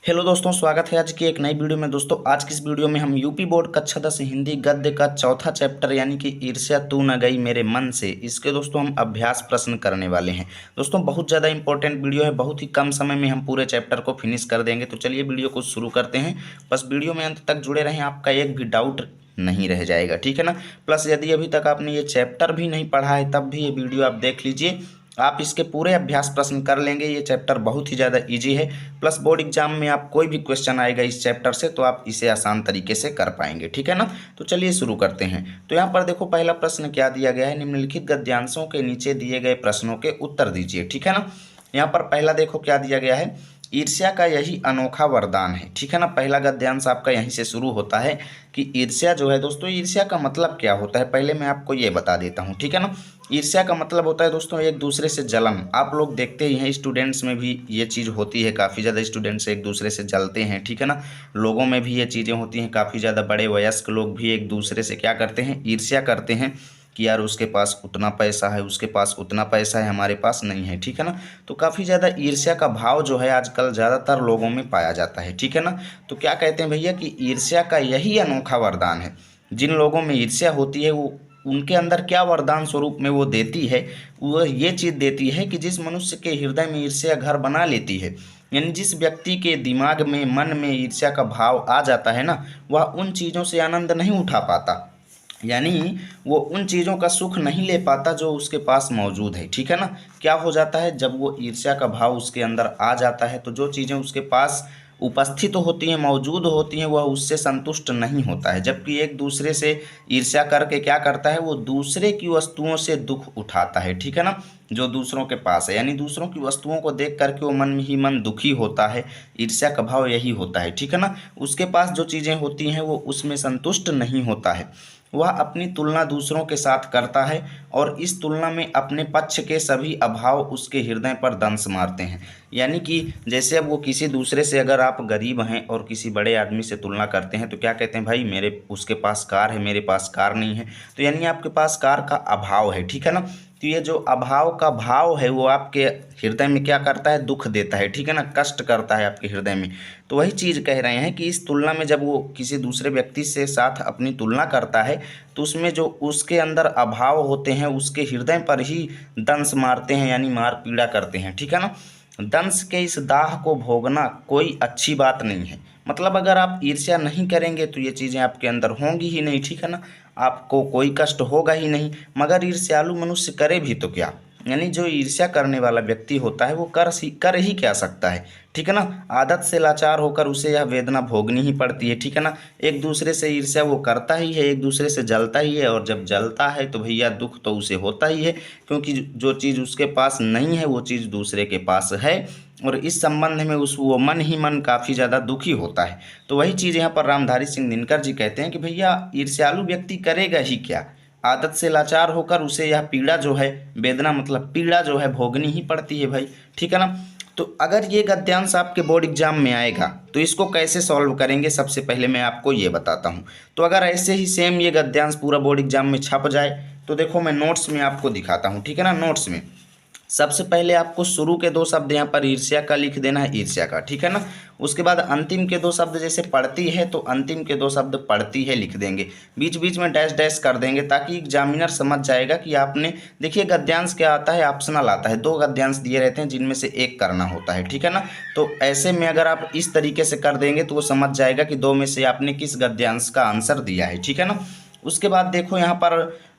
Hello दोस्तों, स्वागत है आज की एक नई वीडियो में। दोस्तों आज की इस वीडियो में हम यूपी बोर्ड कक्षा 10 हिंदी गद्य का चौथा चैप्टर यानी कि ईर्ष्या तू न गई मेरे मन से, इसके दोस्तों हम अभ्यास प्रश्न करने वाले हैं। दोस्तों बहुत ज़्यादा इंपॉर्टेंट वीडियो है, बहुत ही कम समय में हम पूरे चैप्टर को फिनिश कर देंगे। तो चलिए वीडियो को शुरू करते हैं। बस वीडियो में अंत तक जुड़े रहें, आपका एक भी डाउट नहीं रह जाएगा, ठीक है ना। प्लस यदि अभी तक आपने ये चैप्टर भी नहीं पढ़ा है तब भी ये वीडियो आप देख लीजिए, आप इसके पूरे अभ्यास प्रश्न कर लेंगे। ये चैप्टर बहुत ही ज़्यादा इजी है। प्लस बोर्ड एग्जाम में आप कोई भी क्वेश्चन आएगा इस चैप्टर से तो आप इसे आसान तरीके से कर पाएंगे, ठीक है ना। तो चलिए शुरू करते हैं। तो यहाँ पर देखो पहला प्रश्न क्या दिया गया है, निम्नलिखित गद्यांशों के नीचे दिए गए प्रश्नों के उत्तर दीजिए, ठीक है ना। यहाँ पर पहला देखो क्या दिया गया है, ईर्ष्या का यही अनोखा वरदान है, ठीक है ना। पहला गद्यांश आपका यहीं से शुरू होता है कि ईर्ष्या जो है दोस्तों, ईर्ष्या का मतलब क्या होता है पहले मैं आपको ये बता देता हूँ, ठीक है ना। ईर्ष्या का मतलब होता है दोस्तों एक दूसरे से जलन। आप लोग देखते ही हैं स्टूडेंट्स में भी ये चीज़ होती है, काफ़ी ज़्यादा स्टूडेंट्स एक दूसरे से जलते हैं, ठीक है ना। लोगों में भी ये चीज़ें होती हैं, काफ़ी ज़्यादा बड़े वयस्क लोग भी एक दूसरे से क्या करते हैं, ईर्ष्या करते हैं कि यार उसके पास उतना पैसा है, उसके पास उतना पैसा है, हमारे पास नहीं है, ठीक है ना। तो काफ़ी ज़्यादा ईर्ष्या का भाव जो है आजकल ज़्यादातर लोगों में पाया जाता है, ठीक है ना। तो क्या कहते हैं भैया कि ईर्ष्या का यही अनोखा वरदान है। जिन लोगों में ईर्ष्या होती है वो उनके अंदर क्या वरदान स्वरूप में वो देती है, वो ये चीज़ देती है कि जिस मनुष्य के हृदय में ईर्ष्या घर बना लेती है, यानी जिस व्यक्ति के दिमाग में मन में ईर्ष्या का भाव आ जाता है ना, वह उन चीज़ों से आनंद नहीं उठा पाता, यानी वो उन चीज़ों का सुख नहीं ले पाता जो उसके पास मौजूद है, ठीक है ना। क्या हो जाता है जब वो ईर्ष्या का भाव उसके अंदर आ जाता है तो जो चीज़ें उसके पास उपस्थित होती हैं, मौजूद होती हैं, वह उससे संतुष्ट नहीं होता है। जबकि एक दूसरे से ईर्ष्या करके क्या करता है, वो दूसरे की वस्तुओं से दुख उठाता है, ठीक है ना। जो दूसरों के पास है, यानी दूसरों की वस्तुओं को देख करके वो मन ही मन दुखी होता है। ईर्ष्या का भाव यही होता है, ठीक है ना। उसके पास जो चीज़ें होती हैं वो उसमें संतुष्ट नहीं होता है, वह अपनी तुलना दूसरों के साथ करता है और इस तुलना में अपने पक्ष के सभी अभाव उसके हृदय पर दंश मारते हैं। यानी कि जैसे अब वो किसी दूसरे से, अगर आप गरीब हैं और किसी बड़े आदमी से तुलना करते हैं तो क्या कहते हैं, भाई मेरे उसके पास कार है, मेरे पास कार नहीं है। तो यानी आपके पास कार का अभाव है, ठीक है ना। तो ये जो अभाव का भाव है वो आपके हृदय में क्या करता है, दुख देता है, ठीक है ना, कष्ट करता है आपके हृदय में। तो वही चीज़ कह रहे हैं कि इस तुलना में जब वो किसी दूसरे व्यक्ति से साथ अपनी तुलना करता है तो उसमें जो उसके अंदर अभाव होते हैं उसके हृदय पर ही दंश मारते हैं, यानी मार पीड़ा करते हैं, ठीक है ना। दंश के इस दाह को भोगना कोई अच्छी बात नहीं है। मतलब अगर आप ईर्ष्या नहीं करेंगे तो ये चीज़ें आपके अंदर होंगी ही नहीं, ठीक है ना। आपको कोई कष्ट होगा ही नहीं। मगर ईर्ष्यालु मनुष्य करे भी तो क्या, यानी जो ईर्ष्या करने वाला व्यक्ति होता है वो कर ही क्या सकता है, ठीक है ना। आदत से लाचार होकर उसे यह वेदना भोगनी ही पड़ती है, ठीक है ना। एक दूसरे से ईर्ष्या वो करता ही है, एक दूसरे से जलता ही है, और जब जलता है तो भैया दुख तो उसे होता ही है, क्योंकि जो चीज़ उसके पास नहीं है वो चीज़ दूसरे के पास है, और इस संबंध में वो मन ही मन काफ़ी ज़्यादा दुखी होता है। तो वही चीज़ यहाँ पर रामधारी सिंह दिनकर जी कहते हैं कि भैया ईर्ष्यालु व्यक्ति करेगा ही क्या, आदत से लाचार होकर उसे यह पीड़ा जो है, वेदना मतलब पीड़ा जो है भोगनी ही पड़ती है भाई, ठीक है ना। तो अगर ये गद्यांश आपके बोर्ड एग्जाम में आएगा तो इसको कैसे सॉल्व करेंगे, सबसे पहले मैं आपको ये बताता हूँ। तो अगर ऐसे ही सेम ये गद्यांश पूरा बोर्ड एग्जाम में छप जाए तो देखो मैं नोट्स में आपको दिखाता हूँ, ठीक है ना। नोट्स में सबसे पहले आपको शुरू के दो शब्द यहाँ पर ईर्ष्या का लिख देना है, ईर्ष्या का, ठीक है ना। उसके बाद अंतिम के दो शब्द जैसे पढ़ती है तो अंतिम के दो शब्द पढ़ती है लिख देंगे, बीच बीच में डैश डैश कर देंगे ताकि एग्जामिनर समझ जाएगा कि आपने, देखिए गद्यांश क्या आता है, ऑप्शनल आता है, दो गद्यांश दिए रहते हैं जिनमें से एक करना होता है, ठीक है ना। तो ऐसे में अगर आप इस तरीके से कर देंगे तो वो समझ जाएगा कि दो में से आपने किस गद्यांश का आंसर दिया है, ठीक है ना। उसके बाद देखो यहाँ पर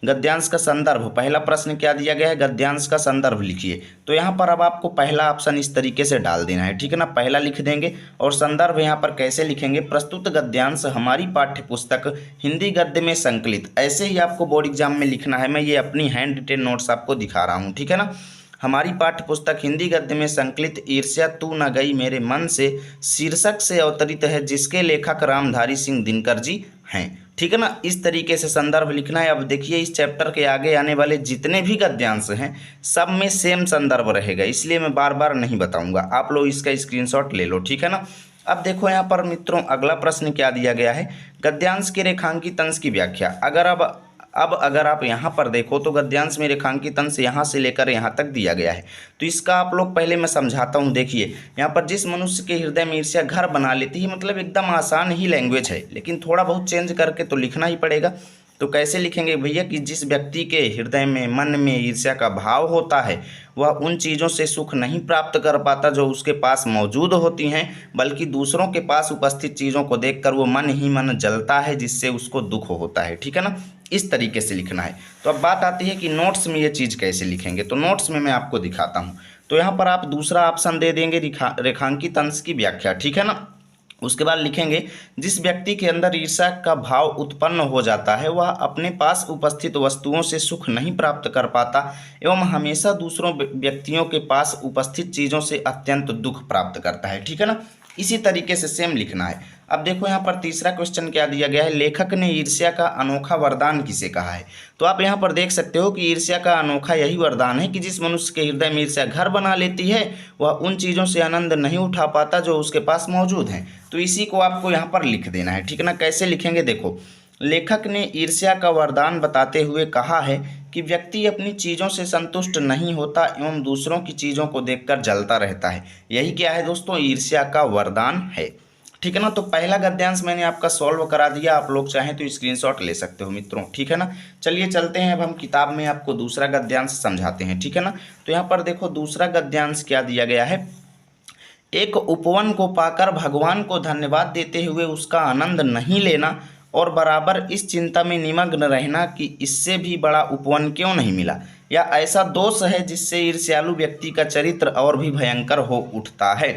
गद्यांश का संदर्भ, पहला प्रश्न क्या दिया गया है, गद्यांश का संदर्भ लिखिए। तो यहाँ पर अब आपको पहला ऑप्शन इस तरीके से डाल देना है, ठीक है ना, पहला लिख देंगे। और संदर्भ यहाँ पर कैसे लिखेंगे, प्रस्तुत गद्यांश हमारी पाठ्य पुस्तक हिंदी गद्य में संकलित, ऐसे ही आपको बोर्ड एग्जाम में लिखना है। मैं ये अपनी हैंड रिटेन नोट्स आपको दिखा रहा हूँ, ठीक है ना। हमारी पाठ्य पुस्तक हिंदी गद्य में संकलित ईर्ष्या तू न गई मेरे मन से शीर्षक से अवतरित है, जिसके लेखक रामधारी सिंह दिनकर जी हैं, ठीक है ना। इस तरीके से संदर्भ लिखना है। अब देखिए इस चैप्टर के आगे आने वाले जितने भी गद्यांश हैं सब में सेम संदर्भ रहेगा, इसलिए मैं बार बार नहीं बताऊंगा, आप लोग इसका स्क्रीनशॉट ले लो, ठीक है ना। अब देखो यहाँ पर मित्रों अगला प्रश्न क्या दिया गया है, गद्यांश के रेखांकित अंश की व्याख्या। अगर अब अब अगर आप यहाँ पर देखो तो गद्यांश में रेखांकित अंश यहाँ से लेकर यहाँ तक दिया गया है। तो इसका आप लोग पहले मैं समझाता हूँ। देखिए यहाँ पर जिस मनुष्य के हृदय में ईर्ष्या घर बना लेती है, मतलब एकदम आसान ही लैंग्वेज है, लेकिन थोड़ा बहुत चेंज करके तो लिखना ही पड़ेगा। तो कैसे लिखेंगे भैया कि जिस व्यक्ति के हृदय में, मन में ईर्ष्या का भाव होता है, वह उन चीज़ों से सुख नहीं प्राप्त कर पाता जो उसके पास मौजूद होती हैं, बल्कि दूसरों के पास उपस्थित चीज़ों को देखकर वो मन ही मन जलता है, जिससे उसको दुख होता है। ठीक है ना, इस तरीके से लिखना है। तो अब बात आती है कि नोट्स में ये चीज़ कैसे लिखेंगे। तो नोट्स में मैं आपको दिखाता हूँ। तो यहाँ पर आप दूसरा ऑप्शन दे देंगे रेखांकित अंश की व्याख्या। ठीक है ना, उसके बाद लिखेंगे जिस व्यक्ति के अंदर ईर्ष्या का भाव उत्पन्न हो जाता है, वह अपने पास उपस्थित वस्तुओं से सुख नहीं प्राप्त कर पाता एवं हमेशा दूसरों व्यक्तियों के पास उपस्थित चीज़ों से अत्यंत दुख प्राप्त करता है। ठीक है ना, इसी तरीके से सेम लिखना है। अब देखो यहाँ पर तीसरा क्वेश्चन क्या दिया गया है, लेखक ने ईर्ष्या का अनोखा वरदान किसे कहा है। तो आप यहाँ पर देख सकते हो कि ईर्ष्या का अनोखा यही वरदान है कि जिस मनुष्य के हृदय में ईर्ष्या घर बना लेती है, वह उन चीज़ों से आनंद नहीं उठा पाता जो उसके पास मौजूद हैं। तो इसी को आपको यहाँ पर लिख देना है। ठीक है ना, कैसे लिखेंगे देखो, लेखक ने ईर्ष्या का वरदान बताते हुए कहा है कि व्यक्ति अपनी चीज़ों से संतुष्ट नहीं होता एवं दूसरों की चीज़ों को देखकर जलता रहता है। यही क्या है दोस्तों, ईर्ष्या का वरदान है। ठीक है ना, तो पहला गद्यांश मैंने आपका सॉल्व करा दिया, आप लोग चाहें तो स्क्रीनशॉट ले सकते हो मित्रों। ठीक है ना, चलिए चलते हैं, अब हम किताब में आपको दूसरा गद्यांश समझाते हैं। ठीक है ना, तो यहाँ पर देखो दूसरा गद्यांश क्या दिया गया है, एक उपवन को पाकर भगवान को धन्यवाद देते हुए उसका आनंद नहीं लेना और बराबर इस चिंता में निमग्न रहना कि इससे भी बड़ा उपवन क्यों नहीं मिला, या ऐसा दोष है जिससे ईर्ष्यालु व्यक्ति का चरित्र और भी भयंकर हो उठता है।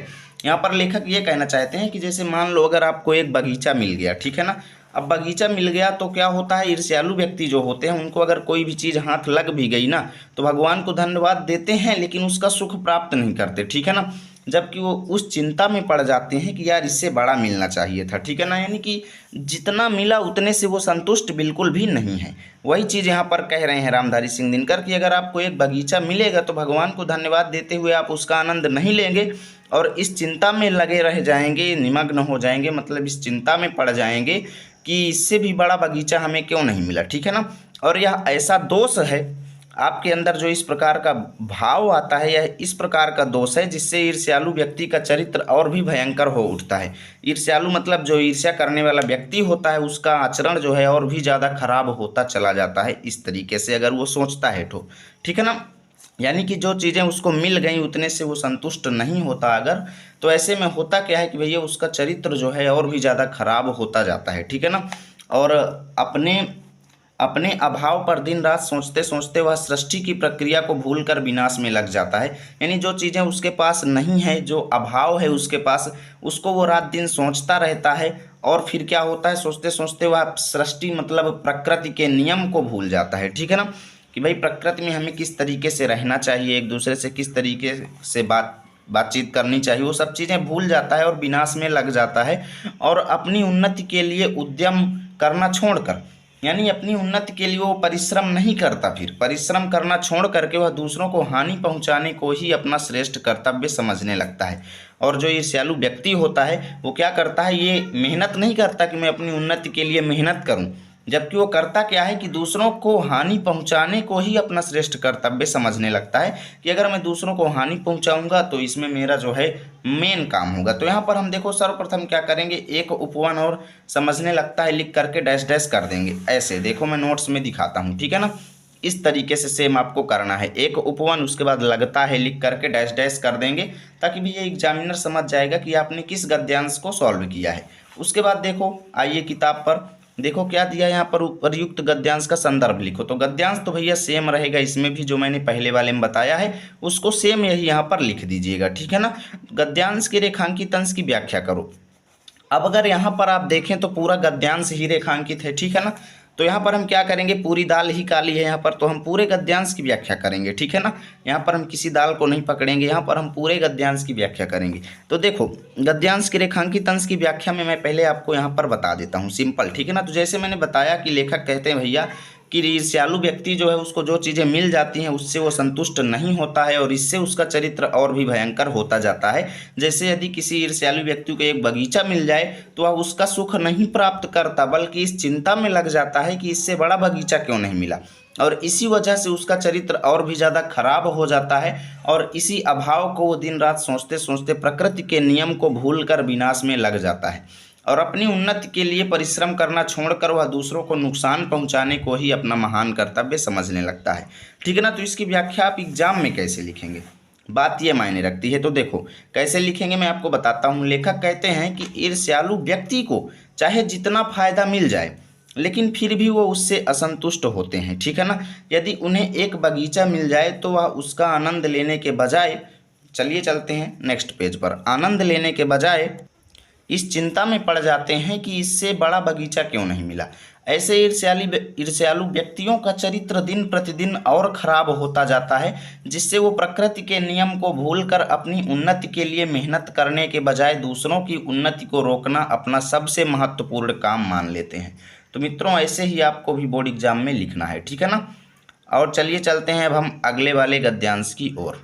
यहाँ पर लेखक ये कहना चाहते हैं कि जैसे मान लो अगर आपको एक बगीचा मिल गया, ठीक है ना, अब बगीचा मिल गया तो क्या होता है, ईर्ष्यालु व्यक्ति जो होते हैं उनको अगर कोई भी चीज़ हाथ लग भी गई ना, तो भगवान को धन्यवाद देते हैं लेकिन उसका सुख प्राप्त नहीं करते। ठीक है ना, जबकि वो उस चिंता में पड़ जाते हैं कि यार इससे बड़ा मिलना चाहिए था। ठीक है ना, यानी कि जितना मिला उतने से वो संतुष्ट बिल्कुल भी नहीं है। वही चीज़ यहाँ पर कह रहे हैं रामधारी सिंह दिनकर कि अगर आपको एक बगीचा मिलेगा तो भगवान को धन्यवाद देते हुए आप उसका आनंद नहीं लेंगे और इस चिंता में लगे रह जाएंगे, निमग्न हो जाएंगे, मतलब इस चिंता में पड़ जाएंगे कि इससे भी बड़ा बगीचा हमें क्यों नहीं मिला। ठीक है ना, और यह ऐसा दोष है आपके अंदर जो इस प्रकार का भाव आता है, यह इस प्रकार का दोष है जिससे ईर्ष्यालु व्यक्ति का चरित्र और भी भयंकर हो उठता है। ईर्ष्यालु मतलब जो ईर्ष्या करने वाला व्यक्ति होता है उसका आचरण जो है और भी ज़्यादा खराब होता चला जाता है, इस तरीके से अगर वो सोचता है तो। ठीक है ना, यानी कि जो चीज़ें उसको मिल गई उतने से वो संतुष्ट नहीं होता अगर, तो ऐसे में होता क्या है कि भैया उसका चरित्र जो है और भी ज़्यादा खराब होता जाता है। ठीक है ना, और अपने अभाव पर दिन रात सोचते सोचते वह सृष्टि की प्रक्रिया को भूलकर विनाश में लग जाता है। यानी जो चीज़ें उसके पास नहीं है, जो अभाव है उसके पास, उसको वो रात दिन सोचता रहता है और फिर क्या होता है, सोचते सोचते वह सृष्टि मतलब प्रकृति के नियम को भूल जाता है। ठीक है ना, कि भाई प्रकृति में हमें किस तरीके से रहना चाहिए, एक दूसरे से किस तरीके से बातचीत करनी चाहिए, वो सब चीज़ें भूल जाता है और विनाश में लग जाता है और अपनी उन्नति के लिए उद्यम करना छोड़कर, यानी अपनी उन्नति के लिए वो परिश्रम नहीं करता, फिर परिश्रम करना छोड़ करके वह दूसरों को हानि पहुंचाने को ही अपना श्रेष्ठ कर्तव्य समझने लगता है। और जो ईर्ष्यालु व्यक्ति होता है वो क्या करता है, ये मेहनत नहीं करता कि मैं अपनी उन्नति के लिए मेहनत करूं, जबकि वो करता क्या है कि दूसरों को हानि पहुंचाने को ही अपना श्रेष्ठ कर्तव्य समझने लगता है कि अगर मैं दूसरों को हानि पहुंचाऊंगा तो इसमें मेरा जो है मेन काम होगा। तो यहाँ पर हम देखो सर्वप्रथम क्या करेंगे, एक उपवन और समझने लगता है लिख करके डैश डैश कर देंगे। ऐसे देखो मैं नोट्स में दिखाता हूँ। ठीक है ना, इस तरीके से सेम आपको करना है, एक उपवन उसके बाद लगता है लिख करके डैश डैश कर देंगे ताकि भी ये एग्जामिनर समझ जाएगा कि आपने किस गद्यांश को सॉल्व किया है। उसके बाद देखो आइए किताब पर, देखो क्या दिया यहाँ पर, उपयुक्त गद्यांश का संदर्भ लिखो। तो गद्यांश तो भैया सेम रहेगा, इसमें भी जो मैंने पहले वाले में बताया है उसको सेम यही यहाँ पर लिख दीजिएगा। ठीक है ना, गद्यांश के रेखांकित अंश की व्याख्या करो। अब अगर यहाँ पर आप देखें तो पूरा गद्यांश ही रेखांकित है। ठीक है ना, तो यहाँ पर हम क्या करेंगे, पूरी दाल ही काली है यहाँ पर, तो हम पूरे गद्यांश की व्याख्या करेंगे। ठीक है ना, यहाँ पर हम किसी दाल को नहीं पकड़ेंगे, यहाँ पर हम पूरे गद्यांश की व्याख्या करेंगे। तो देखो गद्यांश के रेखांकित अंश की व्याख्या में मैं पहले आपको यहाँ पर बता देता हूँ सिंपल। ठीक है ना, तो जैसे मैंने बताया कि लेखक कहते हैं भैया कि ईर्ष्यालु व्यक्ति जो है उसको जो चीज़ें मिल जाती हैं उससे वो संतुष्ट नहीं होता है और इससे उसका चरित्र और भी भयंकर होता जाता है। जैसे यदि किसी ईर्ष्यालु व्यक्ति को एक बगीचा मिल जाए तो वह उसका सुख नहीं प्राप्त करता, बल्कि इस चिंता में लग जाता है कि इससे बड़ा बगीचा क्यों नहीं मिला, और इसी वजह से उसका चरित्र और भी ज़्यादा खराब हो जाता है। और इसी अभाव को वो दिन रात सोचते सोचते प्रकृति के नियम को भूलकर विनाश में लग जाता है और अपनी उन्नति के लिए परिश्रम करना छोड़कर वह दूसरों को नुकसान पहुंचाने को ही अपना महान कर्तव्य समझने लगता है। ठीक है ना। तो इसकी व्याख्या आप एग्जाम में कैसे लिखेंगे, बात ये मायने रखती है। तो देखो कैसे लिखेंगे मैं आपको बताता हूँ। लेखक कहते हैं कि ईर्ष्यालु व्यक्ति को चाहे जितना फायदा मिल जाए लेकिन फिर भी वो उससे असंतुष्ट होते हैं। ठीक है ना। यदि उन्हें एक बगीचा मिल जाए तो वह उसका आनंद लेने के बजाय, चलिए चलते हैं नेक्स्ट पेज पर, आनंद लेने के बजाय इस चिंता में पड़ जाते हैं कि इससे बड़ा बगीचा क्यों नहीं मिला। ऐसे ईर्ष्यालु व्यक्तियों का चरित्र दिन प्रतिदिन और खराब होता जाता है, जिससे वो प्रकृति के नियम को भूलकर अपनी उन्नति के लिए मेहनत करने के बजाय दूसरों की उन्नति को रोकना अपना सबसे महत्वपूर्ण काम मान लेते हैं। तो मित्रों ऐसे ही आपको भी बोर्ड एग्जाम में लिखना है। ठीक है ना। और चलिए चलते हैं अब हम अगले वाले गद्यांश की ओर।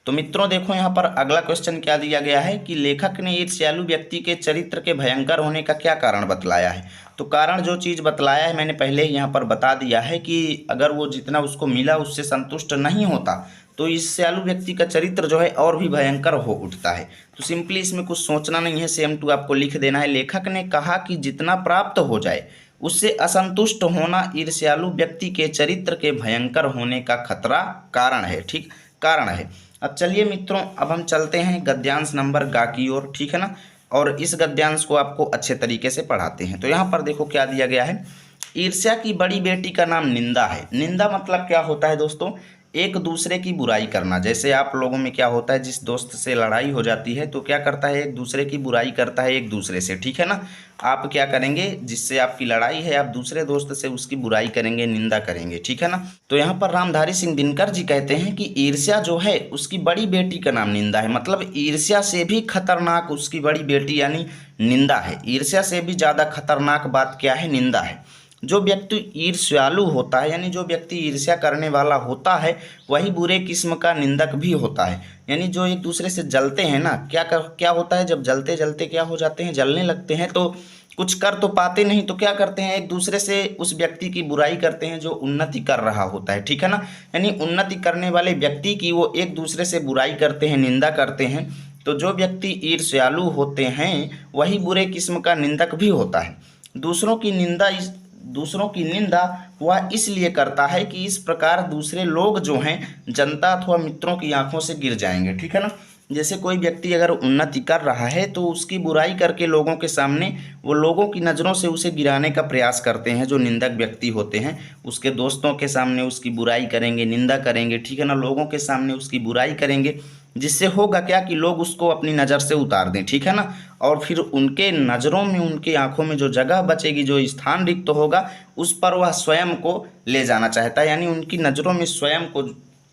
तो मित्रों देखो यहाँ पर अगला क्वेश्चन क्या दिया गया है कि लेखक ने ईर्ष्यालु व्यक्ति के चरित्र के भयंकर होने का क्या कारण बतलाया है। तो कारण जो चीज़ बतलाया है मैंने पहले ही यहाँ पर बता दिया है कि अगर वो जितना उसको मिला उससे संतुष्ट नहीं होता तो ईर्ष्यालु व्यक्ति का चरित्र जो है और भी भयंकर हो उठता है। तो सिंपली इसमें कुछ सोचना नहीं है, सेम टू आपको लिख देना है। लेखक ने कहा कि जितना प्राप्त हो जाए उससे असंतुष्ट होना ईर्ष्यालु व्यक्ति के चरित्र के भयंकर होने का खतरा कारण है। ठीक, कारण है। अब चलिए मित्रों अब हम चलते हैं गद्यांश नंबर गा की ओर। ठीक है ना। और इस गद्यांश को आपको अच्छे तरीके से पढ़ाते हैं। तो यहाँ पर देखो क्या दिया गया है। ईर्ष्या की बड़ी बेटी का नाम निंदा है। निंदा मतलब क्या होता है दोस्तों, एक दूसरे की बुराई करना। जैसे आप लोगों में क्या होता है, जिस दोस्त से लड़ाई हो जाती है तो क्या करता है, एक दूसरे की बुराई करता है एक दूसरे से। ठीक है ना। आप क्या करेंगे, जिससे आपकी लड़ाई है आप दूसरे दोस्त से उसकी बुराई करेंगे, निंदा करेंगे। ठीक है ना। तो यहाँ पर रामधारी सिंह दिनकर जी कहते हैं कि ईर्ष्या जो है उसकी बड़ी बेटी का नाम निंदा है। मतलब ईर्ष्या से भी खतरनाक उसकी बड़ी बेटी यानी निंदा है। ईर्ष्या से भी ज़्यादा खतरनाक बात क्या है, निंदा है। जो व्यक्ति ईर्ष्यालु होता है यानी जो व्यक्ति ईर्ष्या करने वाला होता है वही बुरे किस्म का निंदक भी होता है। यानी जो एक दूसरे से जलते हैं ना, क्या होता है, जब जलते जलते क्या हो जाते हैं, जलने लगते हैं तो कुछ कर तो पाते नहीं तो क्या करते हैं, एक दूसरे से उस व्यक्ति की बुराई करते हैं जो उन्नति कर रहा होता है। ठीक है ना। यानी उन्नति करने वाले व्यक्ति की वो एक दूसरे से बुराई करते हैं, निंदा करते हैं। तो जो व्यक्ति ईर्ष्यालु होते हैं वही बुरे किस्म का निंदक भी होता है। दूसरों की निंदा वह इसलिए करता है कि इस प्रकार दूसरे लोग जो हैं जनता अथवा मित्रों की आंखों से गिर जाएंगे। ठीक है ना। जैसे कोई व्यक्ति अगर उन्नति कर रहा है तो उसकी बुराई करके लोगों के सामने वो लोगों की नज़रों से उसे गिराने का प्रयास करते हैं। जो निंदक व्यक्ति होते हैं उसके दोस्तों के सामने उसकी बुराई करेंगे, निंदा करेंगे। ठीक है ना। लोगों के सामने उसकी बुराई करेंगे, जिससे होगा क्या कि लोग उसको अपनी नज़र से उतार दें। ठीक है ना। और फिर उनके नज़रों में, उनकी आंखों में जो जगह बचेगी, जो स्थान रिक्त होगा, उस पर वह स्वयं को ले जाना चाहता है। यानी उनकी नज़रों में स्वयं को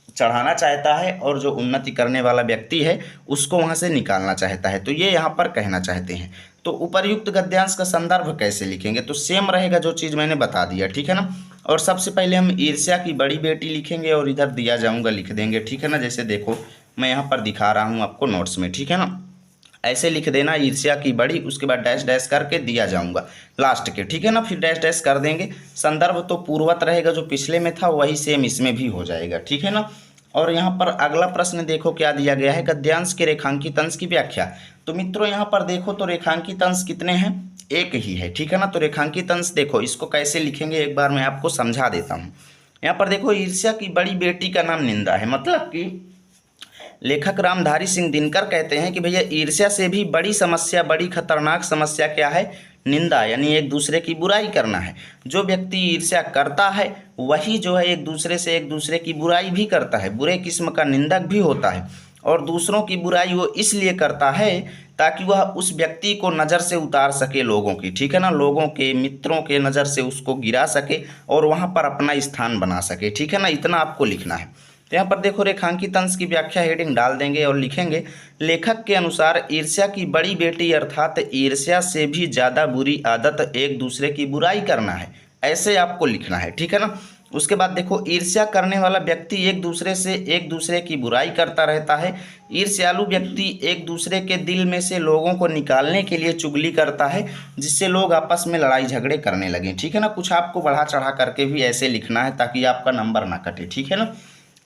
चढ़ाना चाहता है और जो उन्नति करने वाला व्यक्ति है उसको वहाँ से निकालना चाहता है। तो ये यहाँ पर कहना चाहते हैं। तो उपर्युक्त गद्यांश का संदर्भ कैसे लिखेंगे, तो सेम रहेगा जो चीज़ मैंने बता दिया। ठीक है ना। और सबसे पहले हम ईर्ष्या की बड़ी बेटी लिखेंगे और इधर दिया जाऊँगा लिख देंगे। ठीक है ना। जैसे देखो मैं यहाँ पर दिखा रहा हूँ आपको नोट्स में। ठीक है ना। ऐसे लिख देना, ईर्ष्या की बड़ी, उसके बाद डैश डैश करके दिया जाऊंगा लास्ट के। ठीक है ना। फिर डैश डैश कर देंगे। संदर्भ तो पूर्वत रहेगा, जो पिछले में था वही सेम इसमें भी हो जाएगा। ठीक है ना। और यहाँ पर अगला प्रश्न देखो क्या दिया गया है, गद्यांश के रेखांकित अंश की व्याख्या। तो मित्रों यहाँ पर देखो तो रेखांकित अंश कितने हैं, एक ही है। ठीक है ना। तो रेखांकित अंश देखो इसको कैसे लिखेंगे एक बार मैं आपको समझा देता हूँ। यहाँ पर देखो ईर्ष्या की बड़ी बेटी का नाम निंदा है। मतलब कि लेखक रामधारी सिंह दिनकर कहते हैं कि भैया ईर्ष्या से भी बड़ी समस्या, बड़ी खतरनाक समस्या क्या है, निंदा, यानी एक दूसरे की बुराई करना है। जो व्यक्ति ईर्ष्या करता है वही जो है एक दूसरे की बुराई भी करता है, बुरे किस्म का निंदक भी होता है। और दूसरों की बुराई वो इसलिए करता है ताकि वह उस व्यक्ति को नज़र से उतार सके लोगों की। ठीक है ना। लोगों के, मित्रों के नज़र से उसको गिरा सके और वहाँ पर अपना स्थान बना सके। ठीक है ना। इतना आपको लिखना है। तो यहाँ पर देखो रेखांकित अंश की व्याख्या हेडिंग डाल देंगे और लिखेंगे, लेखक के अनुसार ईर्ष्या की बड़ी बेटी अर्थात ईर्ष्या से भी ज़्यादा बुरी आदत एक दूसरे की बुराई करना है। ऐसे आपको लिखना है, ठीक है ना। उसके बाद देखो, ईर्ष्या करने वाला व्यक्ति एक दूसरे की बुराई करता रहता है। ईर्ष्यालु व्यक्ति एक दूसरे के दिल में से लोगों को निकालने के लिए चुगली करता है, जिससे लोग आपस में लड़ाई झगड़े करने लगें, ठीक है ना। कुछ आपको बढ़ा चढ़ा करके भी ऐसे लिखना है ताकि आपका नंबर ना कटे, ठीक है ना।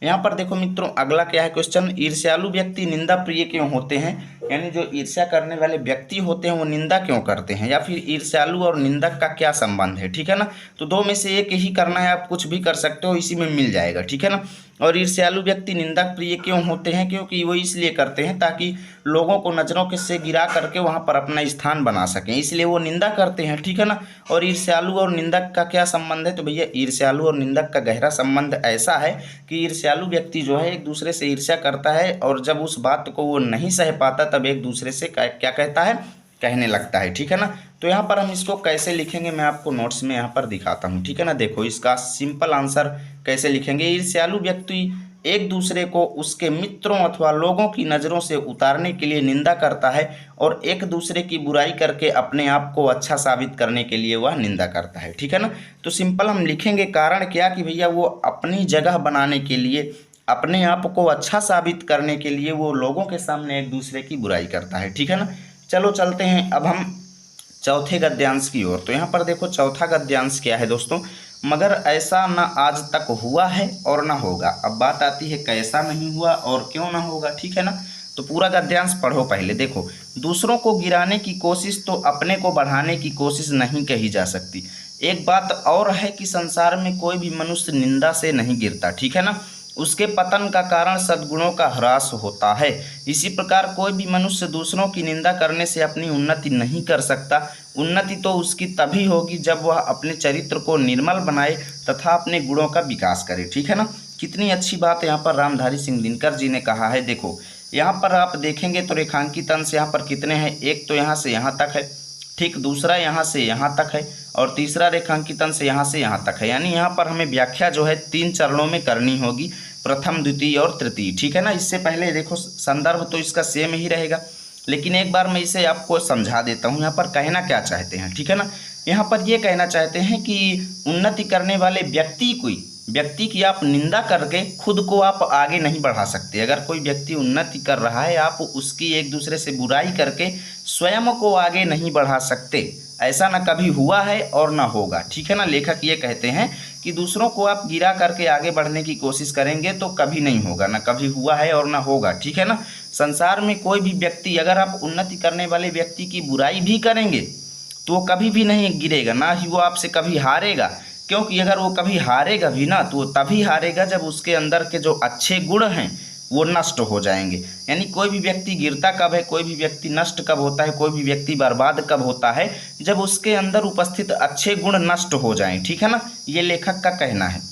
यहाँ पर देखो मित्रों, अगला क्या है क्वेश्चन, ईर्ष्यालु व्यक्ति निंदा प्रिय क्यों होते हैं। यानी जो ईर्ष्या करने वाले व्यक्ति होते हैं वो निंदा क्यों करते हैं, या फिर ईर्ष्यालु और निंदक का क्या संबंध है, ठीक है ना। तो दो में से एक ही करना है, आप कुछ भी कर सकते हो, इसी में मिल जाएगा, ठीक है ना। और ईर्ष्यालु व्यक्ति निंदक प्रिय क्यों होते हैं, क्योंकि वो इसलिए करते हैं ताकि लोगों को नज़रों के से गिरा करके वहाँ पर अपना स्थान बना सकें, इसलिए वो निंदा करते हैं, ठीक है ना। और ईर्ष्यालु और निंदक का क्या संबंध है, तो भैया ईर्ष्यालु और निंदक का गहरा संबंध ऐसा है कि ईर्ष्यालु व्यक्ति जो है एक दूसरे से ईर्ष्या करता है, और जब उस बात को वो नहीं सह पाता तब एक दूसरे से क्या कहता है, कहने लगता है, ठीक है ना। तो यहाँ पर हम इसको कैसे लिखेंगे मैं आपको नोट्स में यहाँ पर दिखाता हूँ, ठीक है ना। देखो इसका सिंपल आंसर कैसे लिखेंगे, ईर्ष्यालु व्यक्ति एक दूसरे को उसके मित्रों अथवा लोगों की नज़रों से उतारने के लिए निंदा करता है, और एक दूसरे की बुराई करके अपने आप को अच्छा साबित करने के लिए वह निंदा करता है, ठीक है ना। तो सिंपल हम लिखेंगे, कारण क्या कि भैया वो अपनी जगह बनाने के लिए, अपने आप को अच्छा साबित करने के लिए वो लोगों के सामने एक दूसरे की बुराई करता है, ठीक है ना। चलो चलते हैं अब हम चौथे गद्यांश की ओर। तो यहाँ पर देखो चौथा गद्यांश क्या है दोस्तों, मगर ऐसा न आज तक हुआ है और न होगा। अब बात आती है कैसा नहीं हुआ और क्यों ना होगा, ठीक है ना। तो पूरा गद्यांश पढ़ो पहले। देखो, दूसरों को गिराने की कोशिश तो अपने को बढ़ाने की कोशिश नहीं कही जा सकती। एक बात और है कि संसार में कोई भी मनुष्य निंदा से नहीं गिरता, ठीक है ना। उसके पतन का कारण सद्गुणों का ह्रास होता है। इसी प्रकार कोई भी मनुष्य दूसरों की निंदा करने से अपनी उन्नति नहीं कर सकता। उन्नति तो उसकी तभी होगी जब वह अपने चरित्र को निर्मल बनाए तथा अपने गुणों का विकास करे, ठीक है ना। कितनी अच्छी बात यहाँ पर रामधारी सिंह दिनकर जी ने कहा है। देखो यहाँ पर आप देखेंगे तो रेखांकित अंश यहाँ पर कितने हैं, एक तो यहाँ से यहाँ तक है, ठीक, दूसरा यहाँ से यहाँ तक है, और तीसरा रेखांकित अंश यहाँ से यहाँ तक है। यानी यहाँ पर हमें व्याख्या जो है 3 चरणों में करनी होगी, प्रथम, द्वितीय और तृतीय, ठीक है ना। इससे पहले देखो संदर्भ तो इसका सेम ही रहेगा, लेकिन एक बार मैं इसे आपको समझा देता हूँ। यहाँ पर कहना क्या चाहते हैं, ठीक है ना। यहाँ पर ये कहना चाहते हैं कि उन्नति करने वाले व्यक्ति की आप निंदा करके खुद को आप आगे नहीं बढ़ा सकते। अगर कोई व्यक्ति उन्नति कर रहा है, आप उसकी एक दूसरे से बुराई करके स्वयं को आगे नहीं बढ़ा सकते। ऐसा ना कभी हुआ है और ना होगा, ठीक है ना। लेखक ये कहते हैं कि दूसरों को आप गिरा करके आगे बढ़ने की कोशिश करेंगे तो कभी नहीं होगा, ना कभी हुआ है और ना होगा, ठीक है ना। संसार में कोई भी व्यक्ति, अगर आप उन्नति करने वाले व्यक्ति की बुराई भी करेंगे तो वो कभी भी नहीं गिरेगा, ना ही वो आपसे कभी हारेगा। क्योंकि अगर वो कभी हारेगा भी ना, तो वो तभी हारेगा जब उसके अंदर के जो अच्छे गुण हैं वो नष्ट हो जाएंगे। यानी कोई भी व्यक्ति गिरता कब है, कोई भी व्यक्ति नष्ट कब होता है, कोई भी व्यक्ति बर्बाद कब होता है, जब उसके अंदर उपस्थित अच्छे गुण नष्ट हो जाएं, ठीक है ना। ये लेखक का कहना है।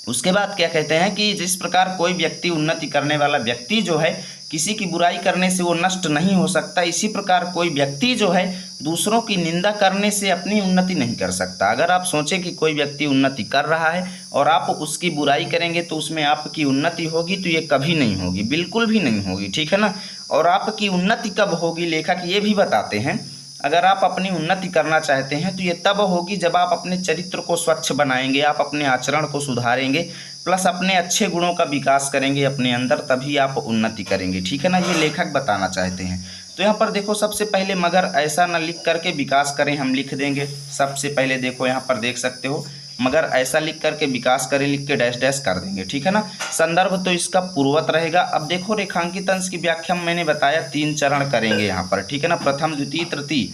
उसके बाद क्या कहते हैं कि जिस प्रकार कोई व्यक्ति, उन्नति करने वाला व्यक्ति जो है, किसी की बुराई करने से वो नष्ट नहीं हो सकता, इसी प्रकार कोई व्यक्ति जो है दूसरों की निंदा करने से अपनी उन्नति नहीं कर सकता। अगर आप सोचें कि कोई व्यक्ति उन्नति कर रहा है और आप उसकी बुराई करेंगे तो उसमें आपकी उन्नति होगी, तो ये कभी नहीं होगी, बिल्कुल भी नहीं होगी, ठीक है ना। और आपकी उन्नति कब होगी, लेखक ये भी बताते हैं, अगर आप अपनी उन्नति करना चाहते हैं तो ये तब होगी जब आप अपने चरित्र को स्वच्छ बनाएंगे, आप अपने आचरण को सुधारेंगे, प्लस अपने अच्छे गुणों का विकास करेंगे अपने अंदर, तभी आप उन्नति करेंगे, ठीक है ना। ये लेखक बताना चाहते हैं। तो यहाँ पर देखो, सबसे पहले मगर ऐसा न लिख करके विकास करें हम लिख देंगे। सबसे पहले देखो यहाँ पर देख सकते हो, मगर ऐसा लिख करके विकास करें लिख के डैश डैश कर देंगे, ठीक है ना। संदर्भ तो इसका पूर्वत रहेगा। अब देखो रेखांकित अंश की व्याख्या मैंने बताया 3 चरण करेंगे यहाँ पर, ठीक है ना। प्रथम, द्वितीय, तृतीय,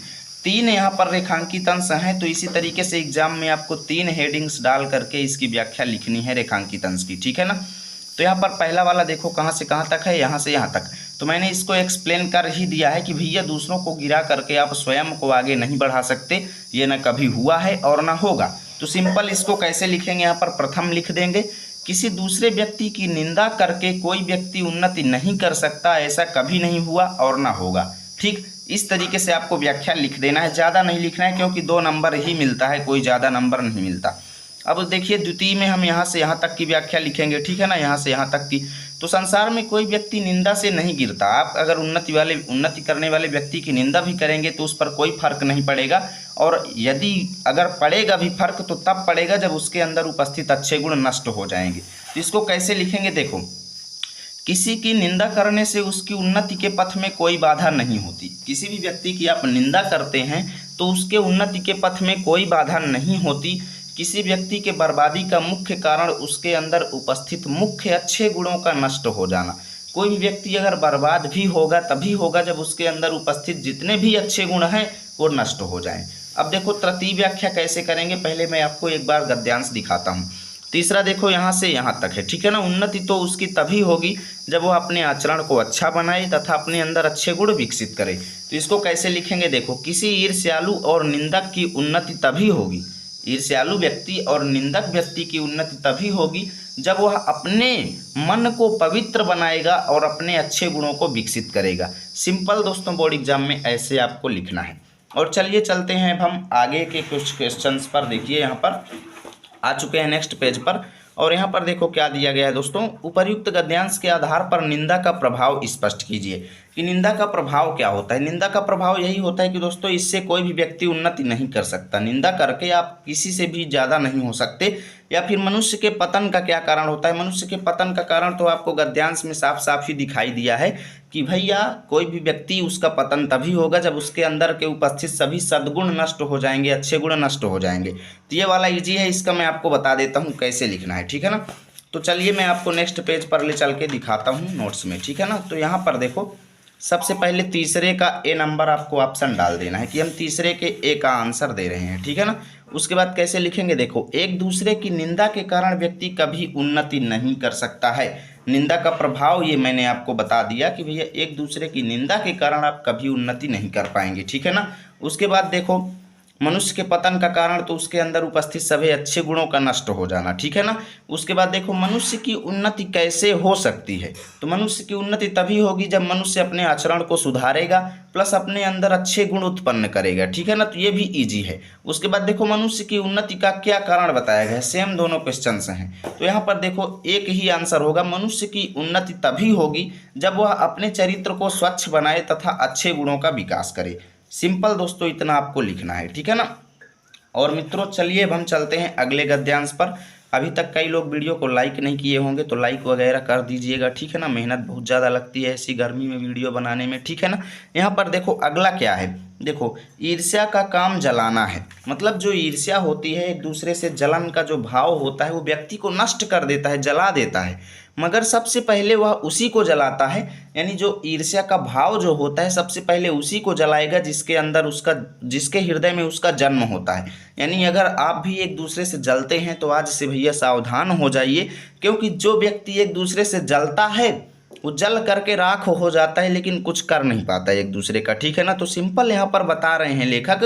3 यहाँ पर रेखांकित अंश हैं। तो इसी तरीके से एग्जाम में आपको 3 हेडिंग्स डाल करके इसकी व्याख्या लिखनी है रेखांकित अंश की, ठीक है ना। तो यहाँ पर पहला वाला देखो कहाँ से कहाँ तक है, यहाँ से यहाँ तक। तो मैंने इसको एक्सप्लेन कर ही दिया है कि भैया दूसरों को गिरा करके आप स्वयं को आगे नहीं बढ़ा सकते, ये ना कभी हुआ है और ना होगा। तो सिंपल इसको कैसे लिखेंगे, यहाँ पर प्रथम लिख देंगे, किसी दूसरे व्यक्ति की निंदा करके कोई व्यक्ति उन्नति नहीं कर सकता, ऐसा कभी नहीं हुआ और ना होगा, ठीक। इस तरीके से आपको व्याख्या लिख देना है, ज़्यादा नहीं लिखना है क्योंकि 2 नंबर ही मिलता है, कोई ज़्यादा नंबर नहीं मिलता। अब देखिए द्वितीय में हम यहाँ से यहाँ तक की व्याख्या लिखेंगे, ठीक है ना, यहाँ से यहाँ तक की। तो संसार में कोई व्यक्ति निंदा से नहीं गिरता। आप अगर उन्नति करने वाले व्यक्ति की निंदा भी करेंगे तो उस पर कोई फर्क नहीं पड़ेगा और यदि अगर पड़ेगा भी फर्क तो तब पड़ेगा जब उसके अंदर उपस्थित अच्छे गुण नष्ट हो जाएंगे। तो इसको कैसे लिखेंगे, देखो, किसी की निंदा करने से उसकी उन्नति के पथ में कोई बाधा नहीं होती। किसी भी व्यक्ति की आप निंदा करते हैं तो उसके उन्नति के पथ में कोई बाधा नहीं होती। किसी व्यक्ति के बर्बादी का मुख्य कारण उसके अंदर उपस्थित मुख्य अच्छे गुणों का नष्ट हो जाना। कोई भी व्यक्ति अगर बर्बाद भी होगा तभी होगा जब उसके अंदर उपस्थित जितने भी अच्छे गुण हैं वो नष्ट हो जाएं। अब देखो तृतीय व्याख्या कैसे करेंगे, पहले मैं आपको एक बार गद्यांश दिखाता हूँ। तीसरा देखो यहाँ से यहाँ तक है, ठीक है ना। उन्नति तो उसकी तभी होगी जब वो अपने आचरण को अच्छा बनाए तथा अपने अंदर अच्छे गुण विकसित करे। तो इसको कैसे लिखेंगे, देखो, किसी ईर्ष्यालु और निंदक की उन्नति तभी होगी, ईर्ष्यालु व्यक्ति और निंदक व्यक्ति की उन्नति तभी होगी जब वह अपने मन को पवित्र बनाएगा और अपने अच्छे गुणों को विकसित करेगा। सिंपल दोस्तों, बोर्ड एग्जाम में ऐसे आपको लिखना है। और चलिए चलते हैं अब हम आगे के कुछ क्वेश्चंस पर। देखिए यहाँ पर आ चुके हैं नेक्स्ट पेज पर, और यहाँ पर देखो क्या दिया गया है दोस्तों। उपर्युक्त गद्यांश के आधार पर निंदा का प्रभाव स्पष्ट कीजिए कि निंदा का प्रभाव क्या होता है। निंदा का प्रभाव यही होता है कि दोस्तों इससे कोई भी व्यक्ति उन्नति नहीं कर सकता। निंदा करके आप किसी से भी ज़्यादा नहीं हो सकते। या फिर मनुष्य के पतन का क्या कारण होता है, मनुष्य के पतन का कारण तो आपको गद्यांश में साफ साफ ही दिखाई दिया है कि भैया कोई भी व्यक्ति उसका पतन तभी होगा जब उसके अंदर के उपस्थित सभी सद्गुण नष्ट हो जाएंगे, अच्छे गुण नष्ट हो जाएंगे। तो ये वाला इजी है, इसका मैं आपको बता देता हूँ कैसे लिखना है, ठीक है ना। तो चलिए मैं आपको नेक्स्ट पेज पर ले चल के दिखाता हूँ नोट्स में, ठीक है ना। तो यहाँ पर देखो सबसे पहले तीसरे का ए नंबर आपको ऑप्शन डाल देना है कि हम तीसरे के ए का आंसर दे रहे हैं, ठीक है ना। उसके बाद कैसे लिखेंगे, देखो, एक दूसरे की निंदा के कारण व्यक्ति कभी उन्नति नहीं कर सकता है। निंदा का प्रभाव ये मैंने आपको बता दिया कि भैया एक दूसरे की निंदा के कारण आप कभी उन्नति नहीं कर पाएंगे, ठीक है ना। उसके बाद देखो मनुष्य के पतन का कारण तो उसके अंदर उपस्थित सभी अच्छे गुणों का नष्ट हो जाना, ठीक है ना। उसके बाद देखो मनुष्य की उन्नति कैसे हो सकती है, तो मनुष्य की उन्नति तभी होगी जब मनुष्य अपने आचरण को सुधारेगा प्लस अपने अंदर अच्छे गुण उत्पन्न करेगा, ठीक है ना। तो ये भी इजी है। उसके बाद देखो मनुष्य की उन्नति का क्या कारण बताया गया है, सेम दोनों क्वेश्चन हैं। तो यहाँ पर देखो एक ही आंसर होगा, मनुष्य की उन्नति तभी होगी जब वह अपने चरित्र को स्वच्छ बनाए तथा अच्छे गुणों का विकास करे। सिंपल दोस्तों, इतना आपको लिखना है, ठीक है ना। और मित्रों चलिए अब हम चलते हैं अगले गद्यांश पर। अभी तक कई लोग वीडियो को लाइक नहीं किए होंगे तो लाइक वगैरह कर दीजिएगा, ठीक है ना। मेहनत बहुत ज़्यादा लगती है ऐसी गर्मी में वीडियो बनाने में, ठीक है ना। यहाँ पर देखो अगला क्या है, देखो ईर्ष्या का काम जलाना है। मतलब जो ईर्ष्या होती है, एक दूसरे से जलन का जो भाव होता है वो व्यक्ति को नष्ट कर देता है, जला देता है। मगर सबसे पहले वह उसी को जलाता है, यानी जो ईर्ष्या का भाव जो होता है सबसे पहले उसी को जलाएगा जिसके अंदर उसका, जिसके हृदय में उसका जन्म होता है। यानी अगर आप भी एक दूसरे से जलते हैं तो आज से भैया सावधान हो जाइए, क्योंकि जो व्यक्ति एक दूसरे से जलता है वो जल करके राख हो जाता है लेकिन कुछ कर नहीं पाता एक दूसरे का, ठीक है ना। तो सिंपल यहाँ पर बता रहे हैं लेखक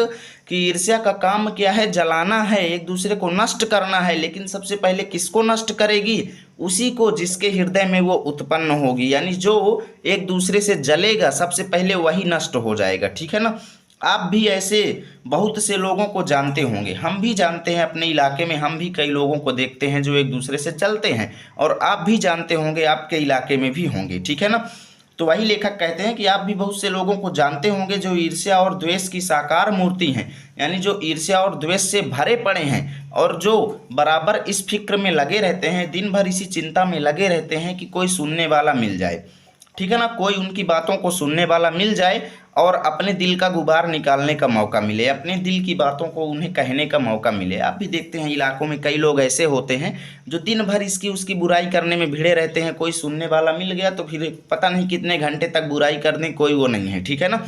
कि ईर्ष्या का काम क्या है, जलाना है, एक दूसरे को नष्ट करना है। लेकिन सबसे पहले किसको नष्ट करेगी, उसी को जिसके हृदय में वो उत्पन्न होगी। यानी जो एक दूसरे से जलेगा सबसे पहले वही नष्ट हो जाएगा, ठीक है ना। आप भी ऐसे बहुत से लोगों को जानते होंगे, हम भी जानते हैं अपने इलाके में, हम भी कई लोगों को देखते हैं जो एक दूसरे से जलते हैं, और आप भी जानते होंगे आपके इलाके में भी होंगे, ठीक है ना। तो वही लेखक कहते हैं कि आप भी बहुत से लोगों को जानते होंगे जो ईर्ष्या और द्वेष की साकार मूर्ति हैं, यानी जो ईर्ष्या और द्वेष से भरे पड़े हैं और जो बराबर इस फिक्र में लगे रहते हैं, दिन भर इसी चिंता में लगे रहते हैं कि कोई सुनने वाला मिल जाए, ठीक है ना, कोई उनकी बातों को सुनने वाला मिल जाए और अपने दिल का गुबार निकालने का मौका मिले, अपने दिल की बातों को उन्हें कहने का मौका मिले। आप भी देखते हैं इलाकों में कई लोग ऐसे होते हैं जो दिन भर इसकी उसकी बुराई करने में भिड़े रहते हैं, कोई सुनने वाला मिल गया तो फिर पता नहीं कितने घंटे तक बुराई करने कोई वो नहीं है, ठीक है ना।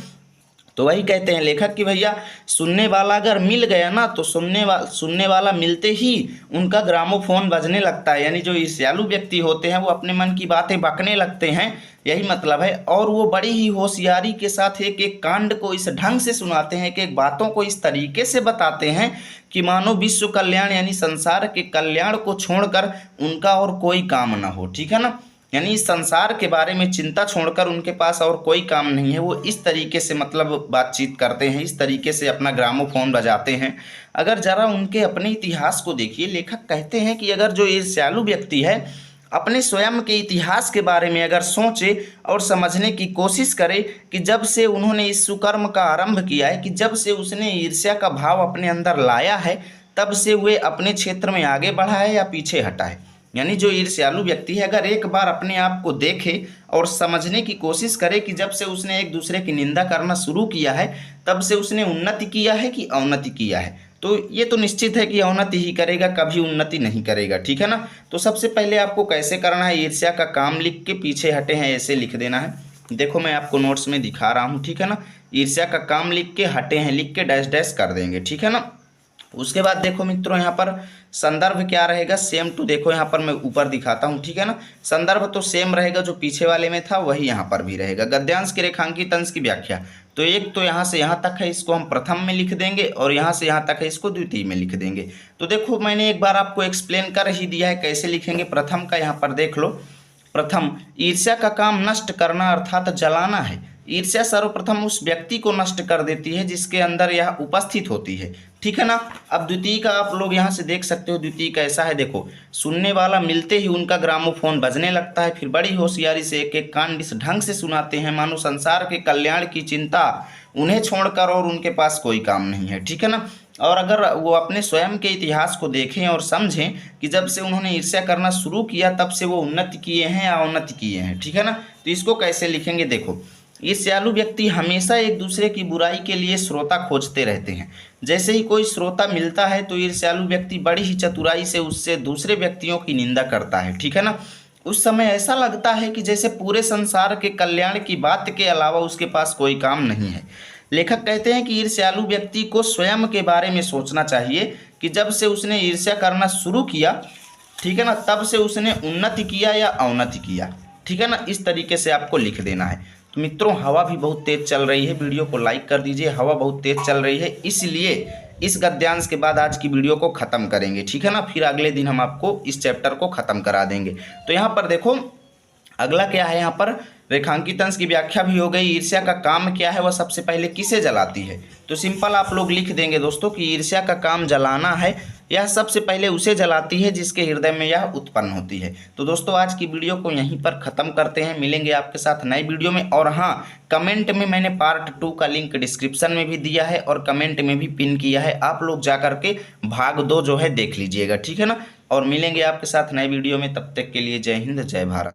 तो वही कहते हैं लेखक कि भैया सुनने वाला अगर मिल गया ना तो सुनने वाला मिलते ही उनका ग्रामोफोन बजने लगता है, यानी जो ईर्ष्यालु व्यक्ति होते हैं वो अपने मन की बातें बकने लगते हैं, यही मतलब है। और वो बड़ी ही होशियारी के साथ एक एक कांड को इस ढंग से सुनाते हैं, एक एक बातों को इस तरीके से बताते हैं कि मानो विश्व कल्याण यानी संसार के कल्याण को छोड़कर उनका और कोई काम ना हो, ठीक है ना। यानी इस संसार के बारे में चिंता छोड़कर उनके पास और कोई काम नहीं है। वो इस तरीके से मतलब बातचीत करते हैं, इस तरीके से अपना ग्रामोफोन बजाते हैं। अगर जरा उनके अपने इतिहास को देखिए, लेखक कहते हैं कि अगर जो ईर्ष्यालु व्यक्ति है अपने स्वयं के इतिहास के बारे में अगर सोचे और समझने की कोशिश करे कि जब से उन्होंने इस सुकर्म का आरंभ किया है, कि जब से उसने ईर्ष्या का भाव अपने अंदर लाया है, तब से वे अपने क्षेत्र में आगे बढ़ा है या पीछे हटा है। यानी जो ईर्ष्यालु व्यक्ति है, अगर एक बार अपने आप को देखे और समझने की कोशिश करे कि जब से उसने एक दूसरे की निंदा करना शुरू किया है, तब से उसने उन्नति किया है कि अवनति किया है, तो ये तो निश्चित है कि अवनति ही करेगा, कभी उन्नति नहीं करेगा। ठीक है ना। तो सबसे पहले आपको कैसे करना है, ईर्ष्या का काम लिख के पीछे हटे हैं ऐसे लिख देना है। देखो मैं आपको नोट्स में दिखा रहा हूँ। ठीक है ना। ईर्ष्या का काम लिख के हटे हैं लिख के डैश डैश कर देंगे। ठीक है ना। उसके बाद देखो मित्रों, यहाँ पर संदर्भ क्या रहेगा, सेम टू, देखो यहाँ पर मैं ऊपर दिखाता हूँ। ठीक है ना। संदर्भ तो सेम रहेगा, जो पीछे वाले में था वही यहाँ पर भी रहेगा। गद्यांश के रेखांकित अंश की व्याख्या, तो एक तो यहाँ से यहाँ तक है, इसको हम प्रथम में लिख देंगे, और यहाँ से यहाँ तक है, इसको द्वितीय में लिख देंगे। तो देखो मैंने एक बार आपको एक्सप्लेन कर ही दिया है कैसे लिखेंगे। प्रथम का यहाँ पर देख लो। प्रथम, ईर्ष्या का काम नष्ट करना अर्थात जलाना है। ईर्ष्या सर्वप्रथम उस व्यक्ति को नष्ट कर देती है जिसके अंदर यह उपस्थित होती है। ठीक है ना। अब द्वितीय का आप लोग यहाँ से देख सकते हो, द्वितीय कैसा है देखो। सुनने वाला मिलते ही उनका ग्रामोफोन बजने लगता है, फिर बड़ी होशियारी से एक एक कांड इस ढंग से सुनाते हैं मानो संसार के कल्याण की चिंता उन्हें छोड़कर और उनके पास कोई काम नहीं है। ठीक है ना। और अगर वो अपने स्वयं के इतिहास को देखें और समझें कि जब से उन्होंने ईर्ष्या करना शुरू किया तब से वो उन्नति किए हैं या अवनति किए हैं। ठीक है ना। तो इसको कैसे लिखेंगे देखो। ईर्ष्यालु व्यक्ति हमेशा एक दूसरे की बुराई के लिए श्रोता खोजते रहते हैं। जैसे ही कोई श्रोता मिलता है तो ईर्ष्यालु व्यक्ति बड़ी ही चतुराई से उससे दूसरे व्यक्तियों की निंदा करता है। ठीक है ना। उस समय ऐसा लगता है कि जैसे पूरे संसार के कल्याण की बात के अलावा उसके पास कोई काम नहीं है। लेखक कहते हैं कि ईर्ष्यालु व्यक्ति को स्वयं के बारे में सोचना चाहिए कि जब से उसने ईर्ष्या करना शुरू किया, ठीक है ना, तब से उसने उन्नति किया या अवनति किया। ठीक है ना। इस तरीके से आपको लिख देना है। तो मित्रों, हवा भी बहुत तेज चल रही है, वीडियो को लाइक कर दीजिए। हवा बहुत तेज चल रही है, इसलिए इस गद्यांश के बाद आज की वीडियो को ख़त्म करेंगे। ठीक है ना। फिर अगले दिन हम आपको इस चैप्टर को ख़त्म करा देंगे। तो यहाँ पर देखो अगला क्या है, यहाँ पर रेखांकित अंश की व्याख्या भी हो गई। ईर्ष्या का काम क्या है, वह सबसे पहले किसे जलाती है। तो सिंपल आप लोग लिख देंगे दोस्तों कि ईर्ष्या का काम जलाना है। यह सबसे पहले उसे जलाती है जिसके हृदय में यह उत्पन्न होती है। तो दोस्तों आज की वीडियो को यहीं पर ख़त्म करते हैं, मिलेंगे आपके साथ नई वीडियो में। और हाँ, कमेंट में मैंने पार्ट 2 का लिंक डिस्क्रिप्शन में भी दिया है और कमेंट में भी पिन किया है, आप लोग जा करके भाग 2 जो है देख लीजिएगा। ठीक है ना। और मिलेंगे आपके साथ नई वीडियो में, तब तक के लिए जय हिंद जय भारत।